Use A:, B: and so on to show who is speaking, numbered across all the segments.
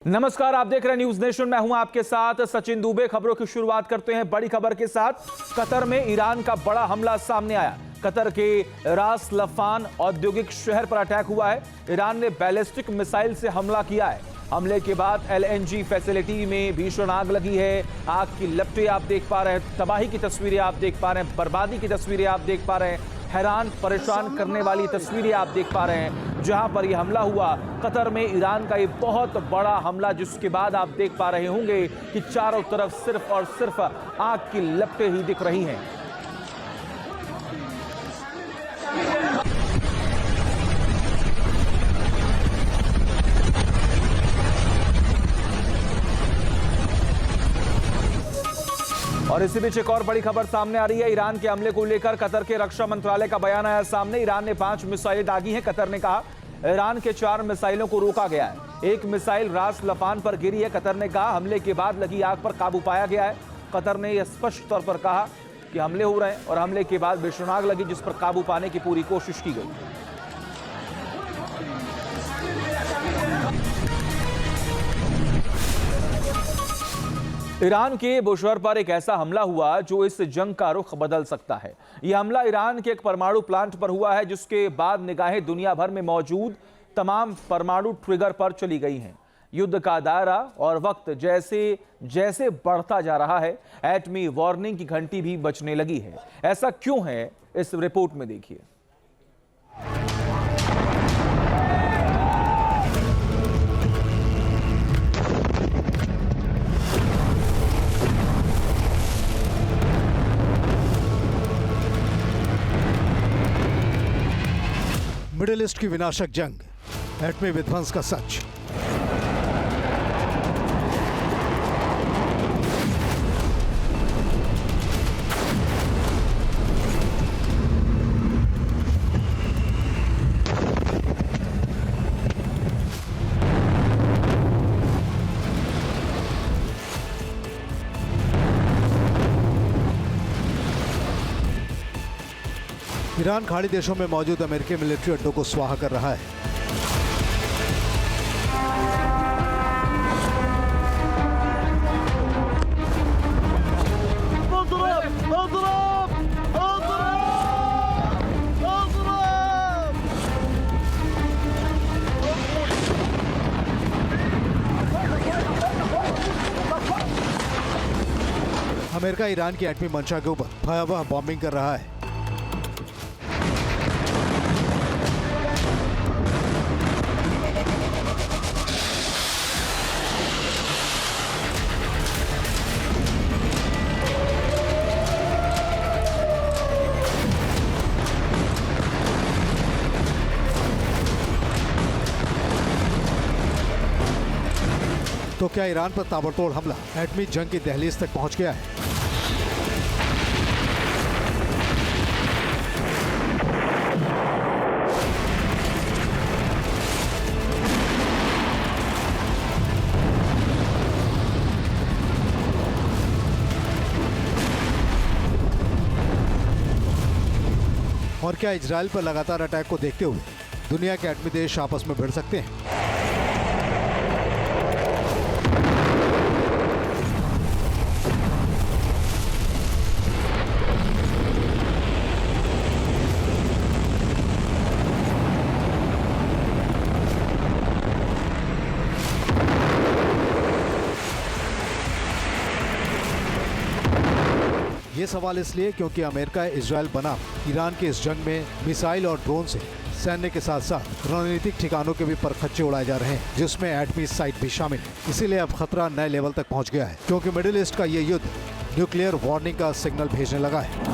A: नमस्कार, आप देख रहे हैं न्यूज नेशन। मैं हूं आपके साथ सचिन दुबे। खबरों की शुरुआत करते हैं बड़ी खबर के साथ। कतर में ईरान का बड़ा हमला सामने आया। कतर के रास लफान औद्योगिक शहर पर अटैक हुआ है। ईरान ने बैलिस्टिक मिसाइल से हमला किया है। हमले के बाद एलएनजी फैसिलिटी में भीषण आग लगी है। आग की लपटें आप देख पा रहे हैं, तबाही की तस्वीरें आप देख पा रहे हैं, बर्बादी की तस्वीरें आप देख पा रहे हैं, हैरान परेशान करने वाली तस्वीरें आप देख पा रहे हैं। जहां पर यह हमला हुआ कतर में, ईरान का ये बहुत बड़ा हमला, जिसके बाद आप देख पा रहे होंगे कि चारों तरफ सिर्फ और सिर्फ आग की लपटें ही दिख रही हैं। और इसी बीच एक और बड़ी खबर सामने आ रही है। ईरान के हमले को लेकर कतर के रक्षा मंत्रालय का बयान आया सामने। ईरान ने 5 मिसाइलें दागी हैं। कतर ने कहा ईरान के 4 मिसाइलों को रोका गया है। एक मिसाइल रास लफान पर गिरी है। कतर ने कहा हमले के बाद लगी आग पर काबू पाया गया है। कतर ने यह स्पष्ट तौर पर कहा कि हमले हो रहे हैं और हमले के बाद भीषण आग लगी, जिस पर काबू पाने की पूरी कोशिश की गई। ईरान के बुशहर पर एक ऐसा हमला हुआ जो इस जंग का रुख बदल सकता है। यह हमला ईरान के एक परमाणु प्लांट पर हुआ है, जिसके बाद निगाहें दुनिया भर में मौजूद तमाम परमाणु ट्रिगर पर चली गई हैं। युद्ध का दायरा और वक्त जैसे जैसे बढ़ता जा रहा है, एटमी वार्निंग की घंटी भी बजने लगी है। ऐसा क्यों है, इस रिपोर्ट में देखिए।
B: मिडिल ईस्ट की विनाशक जंग, एटमी विध्वंस का सच। ईरान खाड़ी देशों में मौजूद अमेरिकी मिलिट्री अड्डों को स्वाहा कर रहा है। अमेरिका ईरान की एटमी मंशा के ऊपर भयावह बॉम्बिंग कर रहा है। तो क्या ईरान पर ताबड़तोड़ हमला एटमी जंग की दहलीज तक पहुंच गया है? और क्या इजराइल पर लगातार अटैक को देखते हुए दुनिया के एटमी देश आपस में भिड़ सकते हैं? ये सवाल इसलिए क्योंकि अमेरिका इजराइल बनाम ईरान के इस जंग में मिसाइल और ड्रोन से सैन्य के साथ साथ रणनीतिक ठिकानों के भी परखच्चे उड़ाए जा रहे हैं, जिसमें एटमी साइट भी शामिल है। इसीलिए अब खतरा नए लेवल तक पहुंच गया है, क्योंकि मिडिल ईस्ट का ये युद्ध न्यूक्लियर वार्निंग का सिग्नल भेजने लगा है।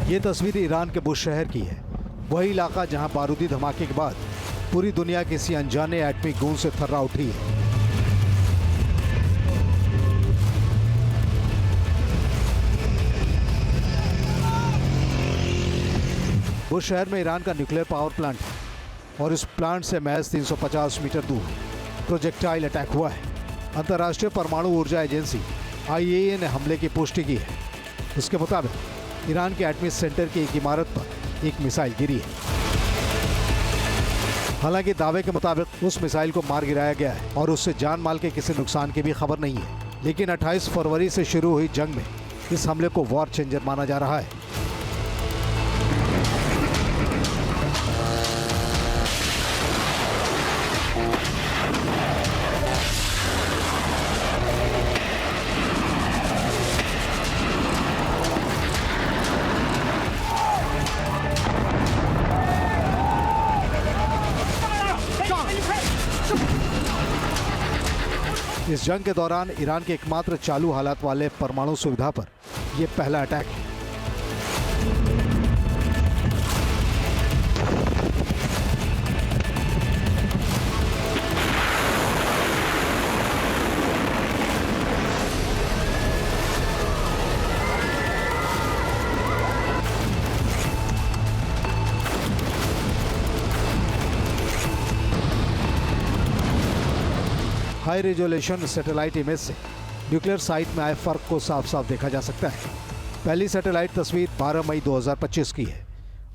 B: ये तस्वीर ईरान के बुश शहर की है। वही इलाका जहां बारूदी धमाके के बाद पूरी दुनिया किसी अनजाने एटमी गूंज से थर्रा उठी है। बुश शहर में ईरान का न्यूक्लियर पावर प्लांट है और इस प्लांट से महज 350 मीटर दूर प्रोजेक्टाइल अटैक हुआ है। अंतर्राष्ट्रीय परमाणु ऊर्जा एजेंसी IAEA ने हमले की पुष्टि की है। उसके मुताबिक ईरान के एटमी सेंटर की एक इमारत पर एक मिसाइल गिरी है। हालांकि दावे के मुताबिक उस मिसाइल को मार गिराया गया है और उससे जान माल के किसी नुकसान की भी खबर नहीं है। लेकिन 28 फरवरी से शुरू हुई जंग में इस हमले को वॉर चेंजर माना जा रहा है। इस जंग के दौरान ईरान के एकमात्र चालू हालात वाले परमाणु सुविधा पर यह पहला अटैक है। हाई रेजोल्यूशन सैटेलाइट इमेज से न्यूक्लियर साइट में आए फर्क को साफ साफ देखा जा सकता है। पहली सैटेलाइट तस्वीर 12 मई 2025 की है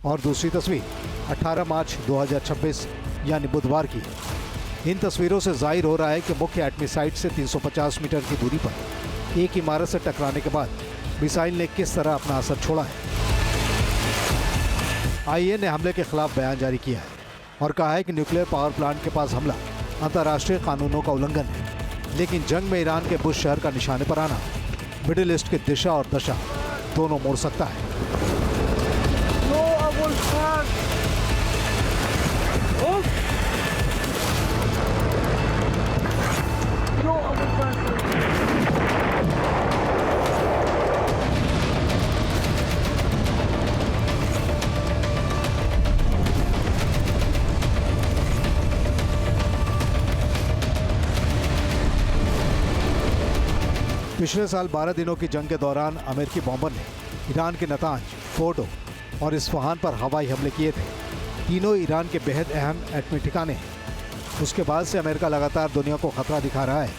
B: और दूसरी तस्वीर 18 मार्च 2026 यानी बुधवार की है। इन तस्वीरों से जाहिर हो रहा है कि मुख्य एटमी साइट से 350 मीटर की दूरी पर एक इमारत से टकराने के बाद मिसाइल ने किस तरह अपना असर छोड़ा है। IAEA ने हमले के खिलाफ बयान जारी किया है और कहा है कि न्यूक्लियर पावर प्लांट के पास हमला अंतर्राष्ट्रीय कानूनों का उल्लंघन है। लेकिन जंग में ईरान के बुश शहर का निशाने पर आना मिडिल ईस्ट की दिशा और दशा दोनों मोड़ सकता है। पिछले साल 12 दिनों की जंग के दौरान अमेरिकी बॉम्बर ने ईरान के नतांज, फोर्डो और इस्फहान पर हवाई हमले किए थे। तीनों ईरान के बेहद अहम एटमी ठिकाने हैं। उसके बाद से अमेरिका लगातार दुनिया को खतरा दिखा रहा है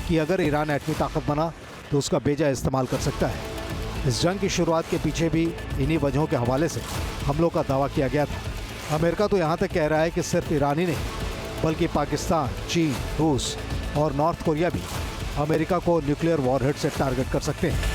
B: कि अगर ईरान एटमी ताकत बना तो उसका बेजा इस्तेमाल कर सकता है। इस जंग की शुरुआत के पीछे भी इन्हीं वजहों के हवाले से हमलों का दावा किया गया था। अमेरिका तो यहाँ तक कह रहा है कि सिर्फ ईरान ही नहीं बल्कि पाकिस्तान, चीन, रूस और नॉर्थ कोरिया भी अमेरिका को न्यूक्लियर वॉरहेड से टारगेट कर सकते हैं।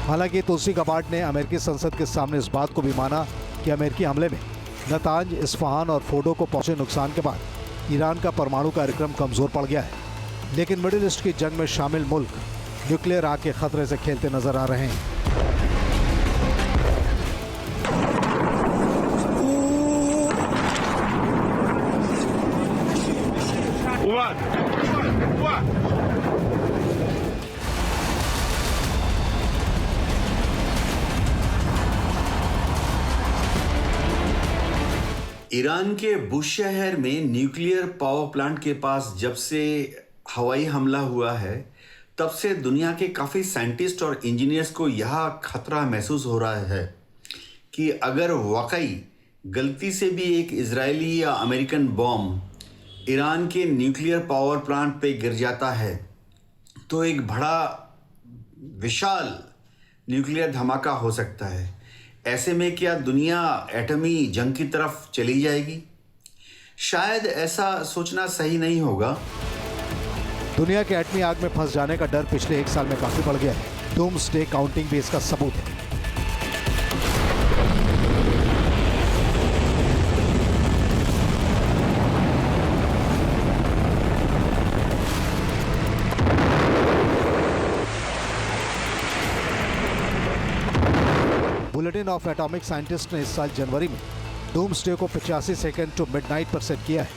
B: हालांकि तुलसी गबार्ड ने अमेरिकी संसद के सामने इस बात को भी माना कि अमेरिकी हमले में नतांज, इस्फहान और फोर्डो को पहुंचे नुकसान के बाद ईरान का परमाणु कार्यक्रम कमजोर पड़ गया है। लेकिन मिडिल ईस्ट की जंग में शामिल मुल्क न्यूक्लियर आग के खतरे से खेलते नजर आ रहे हैं।
C: ईरान के बुश शहर में न्यूक्लियर पावर प्लांट के पास जब से हवाई हमला हुआ है तब से दुनिया के काफ़ी साइंटिस्ट और इंजीनियर्स को यह खतरा महसूस हो रहा है कि अगर वाकई गलती से भी एक इजरायली या अमेरिकन बॉम्ब ईरान के न्यूक्लियर पावर प्लांट पे गिर जाता है तो एक बड़ा विशाल न्यूक्लियर धमाका हो सकता है। ऐसे में क्या दुनिया एटमी जंग की तरफ चली जाएगी? शायद ऐसा सोचना सही नहीं होगा।
B: दुनिया के एटमी आग में फंस जाने का डर पिछले 1 साल में काफी बढ़ गया है। डूम्सडे काउंटिंग भी इसका सबूत है। बुलेटिन ऑफ एटॉमिक साइंटिस्ट ने इस साल जनवरी में डूम्सडे को 85 सेकंड टू मिडनाइट पर सेट किया है।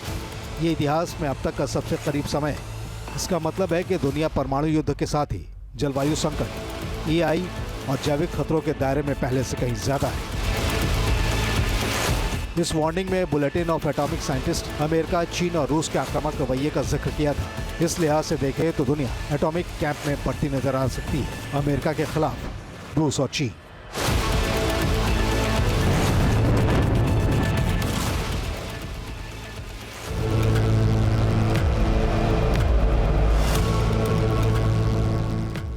B: ये इतिहास में अब तक का सबसे करीब समय है। इसका मतलब है कि दुनिया परमाणु युद्ध के साथ ही जलवायु संकट, एआई और जैविक खतरों के दायरे में पहले से कहीं ज्यादा है। इस वार्निंग में bulletin of atomic scientist America, चीन और रूस के आक्रामक रवैये का जिक्र किया था। इस लिहाज से देखें तो दुनिया एटॉमिक कैंप में बढ़ती नजर आ सकती है, अमेरिका के खिलाफ रूस और चीन।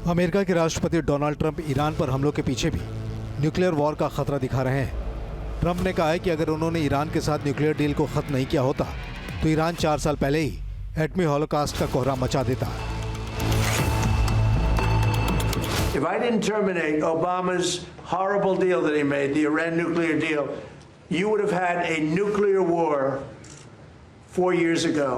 B: अमेरिका के राष्ट्रपति डोनाल्ड ट्रंप ईरान पर हमलों के पीछे भी न्यूक्लियर वॉर का खतरा दिखा रहे हैं। ट्रंप ने कहा है कि अगर उन्होंने ईरान के साथ न्यूक्लियर डील को खत्म नहीं किया होता तो ईरान 4 साल पहले ही एटमी हॉलोकॉस्ट का कोहरा मचा देता।
D: If I didn't terminate Obama's horrible deal that he made, the Iran nuclear deal, you would have had a nuclear war 4 years ago.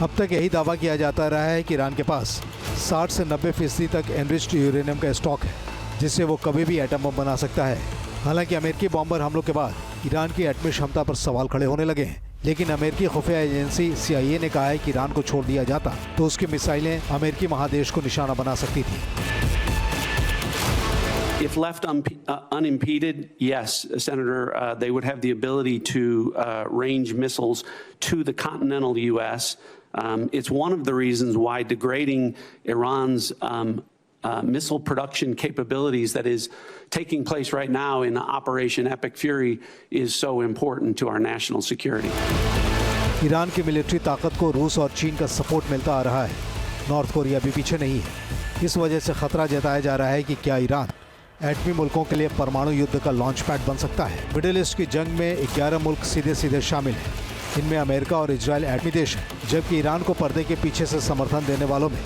B: अब तक यही दावा किया जाता रहा है कि ईरान के पास 60 से 90% तक एनरिच्ड यूरेनियम का स्टॉक है, जिससे वो कभी भी एटम बम बना सकता है। हालांकि अमेरिकी बॉम्बर हमलों के बाद ईरान की एटमी क्षमता पर सवाल खड़े होने लगे हैं, लेकिन अमेरिकी खुफिया एजेंसी CIA ने कहा है कि ईरान को छोड़ दिया जाता तो उसकी मिसाइलें अमेरिकी महादेश को निशाना बना सकती थी।
E: If left unimpeded, yes, Senator, they would have the ability to range missiles to the continental U.S. It's one of the reasons why degrading Iran's missile production capabilities that is taking place right now in Operation Epic Fury is so important to our national security.
B: Iran की military ताकत को रूस और चीन का support मिलता आ रहा है। नॉर्थ कोरिया भी पीछे नहीं है। इस वजह से खतरा जताया जा रहा है कि क्या ईरान एटमी मुल्कों के लिए परमाणु युद्ध का लॉन्च पैड बन सकता है। मिडिल ईस्ट की जंग में 11 मुल्क सीधे सीधे शामिल हैं। इनमें अमेरिका और इजराइल एटमी देश है, जबकि ईरान को पर्दे के पीछे से समर्थन देने वालों में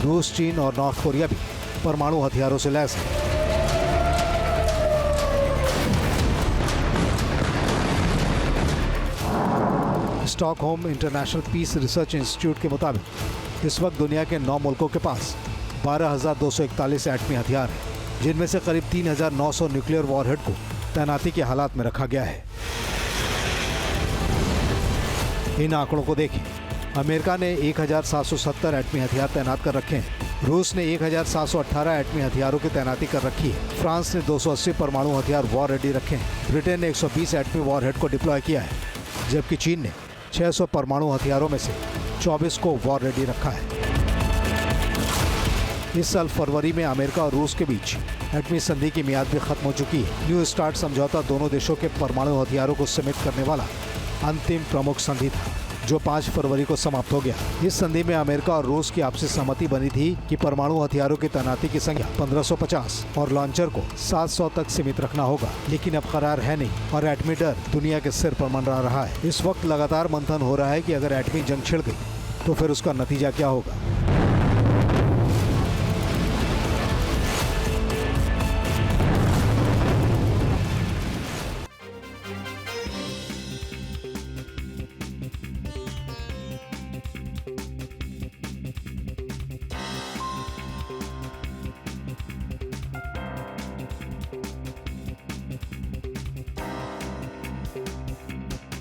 B: रूस, चीन और नॉर्थ कोरिया भी परमाणु हथियारों से लैस है। Stockholm International Peace Research Institute के मुताबिक इस वक्त दुनिया के 9 मुल्कों के पास 12,241 एटमी हथियार हैं, जिनमें से करीब 3,900 न्यूक्लियर वॉरहेड को तैनाती के हालात में रखा गया है। इन आंकड़ों को देखें। अमेरिका ने 1,770 एटमी हथियार तैनात कर रखे हैं। रूस ने 1,718 एटमी हथियारों की तैनाती कर रखी है। फ्रांस ने 280 परमाणु हथियार वॉर रेडी रखे हैं। ब्रिटेन ने 120 एटमी वॉरहेड को डिप्लॉय किया है, जबकि चीन ने 600 परमाणु हथियारों में से 24 को वॉर रेडी रखा है। इस साल फरवरी में अमेरिका और रूस के बीच एटमी संधि की मियाद भी खत्म हो चुकी है। न्यू स्टार्ट समझौता दोनों देशों के परमाणु हथियारों को सीमित करने वाला अंतिम प्रमुख संधि था, जो 5 फरवरी को समाप्त हो गया। इस संधि में अमेरिका और रूस की आपसी सहमति बनी थी कि परमाणु हथियारों की तैनाती की संख्या 1550 और लॉन्चर को 700 तक सीमित रखना होगा, लेकिन अब करार है नहीं और एटमी डर दुनिया के सिर पर मंडरा रहा है। इस वक्त लगातार मंथन हो रहा है कि अगर एटमी जंग छिड़ गई तो फिर उसका नतीजा क्या होगा।